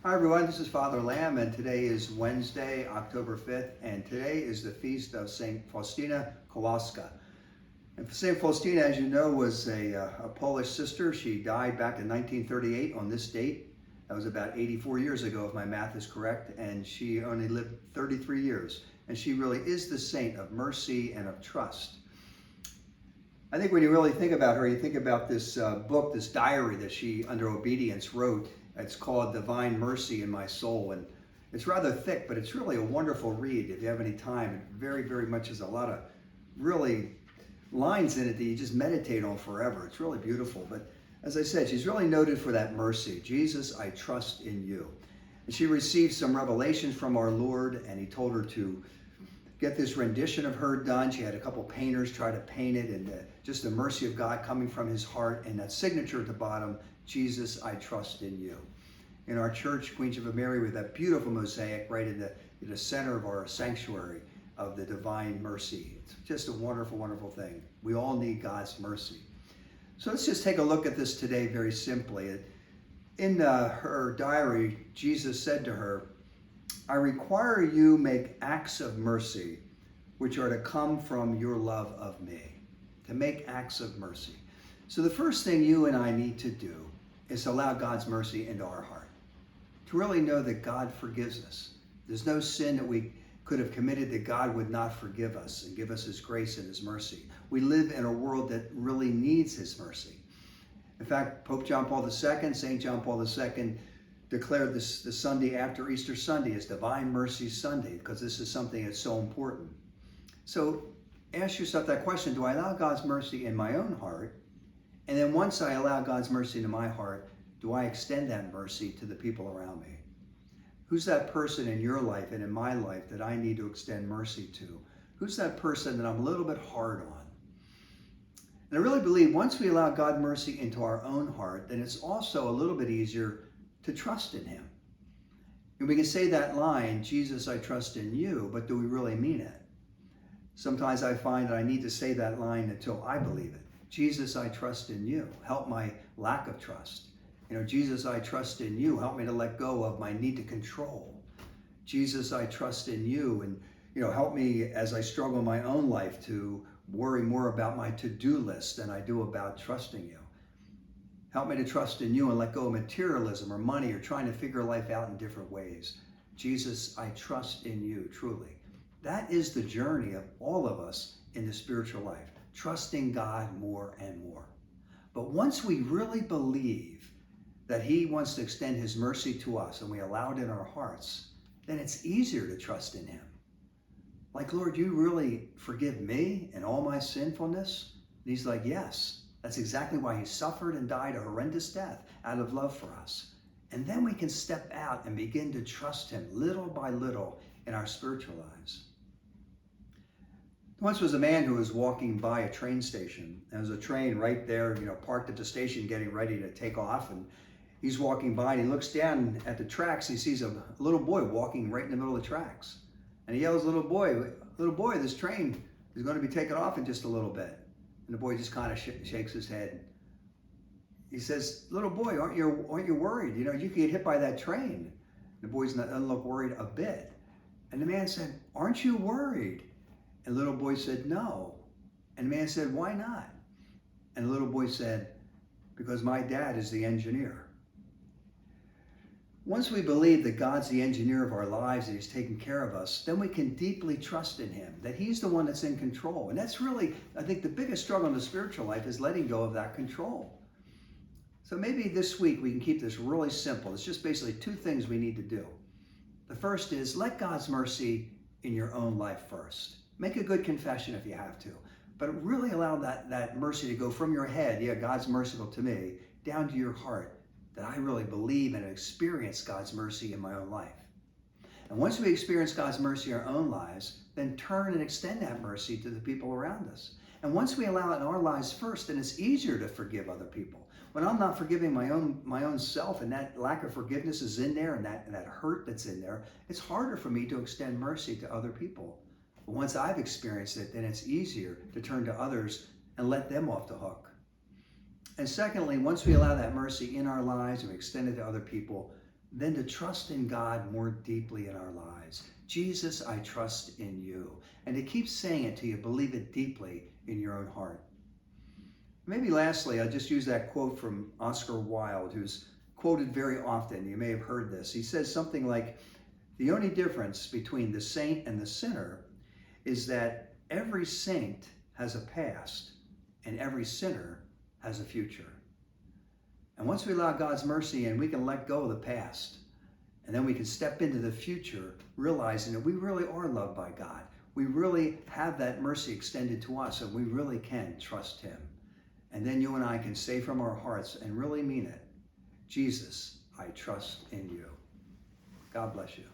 Hi everyone, this is Father Lamb, and today is Wednesday, October 5th, and today is the feast of St. Faustina Kowalska. And St. Faustina, as you know, was a Polish sister. She died back in 1938 on this date. That was about 84 years ago, if my math is correct, and she only lived 33 years. And she really is the saint of mercy and of trust. I think when you really think about her, you think about this book, this diary that she, under obedience, wrote. It's called Divine Mercy in My Soul, and it's rather thick, but it's really a wonderful read if you have any time. It very, very much has a lot of really lines in it that you just meditate on forever. It's really beautiful, but as I said, she's really noted for that mercy. Jesus, I trust in you. And she received some revelations from our Lord, and he told her to get this rendition of her done. She had a couple painters try to paint it, and just the mercy of God coming from his heart, and that signature at the bottom, Jesus, I trust in you. In our church, Queens of Mary, with that beautiful mosaic right in the center of our sanctuary of the divine mercy. It's just a wonderful, wonderful thing. We all need God's mercy. So let's just take a look at this today very simply. In her diary, Jesus said to her, I require you make acts of mercy which are to come from your love of me. To make acts of mercy. So the first thing you and I need to do is to allow God's mercy into our heart. To really know that God forgives us. There's no sin that we could have committed that God would not forgive us and give us his grace and his mercy. We live in a world that really needs his mercy. In fact, Pope John Paul II, St. John Paul II, declared this the Sunday after Easter Sunday as Divine Mercy Sunday, because this is something that's so important. So ask yourself that question, do I allow God's mercy in my own heart? And then once I allow God's mercy into my heart, do I extend that mercy to the people around me? Who's that person in your life and in my life that I need to extend mercy to? Who's that person that I'm a little bit hard on? And I really believe once we allow God's mercy into our own heart, then it's also a little bit easier to trust in him. And we can say that line, Jesus, I trust in you, but do we really mean it? Sometimes I find that I need to say that line until I believe it. Jesus, I trust in you. Help my lack of trust. Jesus, I trust in you. Help me to let go of my need to control. Jesus, I trust in you. And, help me as I struggle in my own life to worry more about my to-do list than I do about trusting you. Help me to trust in you and let go of materialism or money or trying to figure life out in different ways. Jesus, I trust in you, truly. That is the journey of all of us in the spiritual life. Trusting God more and more. But once we really believe that he wants to extend his mercy to us and we allow it in our hearts, then it's easier to trust in him. Like, Lord, you really forgive me and all my sinfulness? And he's like, yes, that's exactly why he suffered and died a horrendous death out of love for us. And then we can step out and begin to trust him little by little in our spiritual lives. Once was a man who was walking by a train station. There was a train right there, parked at the station getting ready to take off. And he's walking by and he looks down at the tracks. And he sees a little boy walking right in the middle of the tracks. And he yells, little boy, this train is going to be taken off in just a little bit. And the boy just kind of shakes his head. He says, little boy, aren't you worried? You could get hit by that train. The boy doesn't look worried a bit. And the man said, aren't you worried? And the little boy said, no. And the man said, why not? And the little boy said, because my dad is the engineer. Once we believe that God's the engineer of our lives and he's taking care of us, then we can deeply trust in him, that he's the one that's in control. And that's really, I think, the biggest struggle in the spiritual life is letting go of that control. So maybe this week we can keep this really simple. It's just basically two things we need to do. The first is let God's mercy in your own life first. Make a good confession if you have to, but really allow that mercy to go from your head, yeah, God's merciful to me, down to your heart, that I really believe and experience God's mercy in my own life. And once we experience God's mercy in our own lives, then turn and extend that mercy to the people around us. And once we allow it in our lives first, then it's easier to forgive other people. When I'm not forgiving my own self and that lack of forgiveness is in there and that hurt that's in there, it's harder for me to extend mercy to other people. But once I've experienced it, then it's easier to turn to others and let them off the hook. And secondly, once we allow that mercy in our lives and we extend it to other people, then to trust in God more deeply in our lives. Jesus, I trust in you. And to keep saying it till you believe it deeply in your own heart. Maybe lastly, I'll just use that quote from Oscar Wilde, who's quoted very often. You may have heard this. He says something like, the only difference between the saint and the sinner is that every saint has a past and every sinner has a future. And once we allow God's mercy in, we can let go of the past. And then we can step into the future, realizing that we really are loved by God. We really have that mercy extended to us, and we really can trust him. And then you and I can say from our hearts and really mean it, Jesus, I trust in you. God bless you.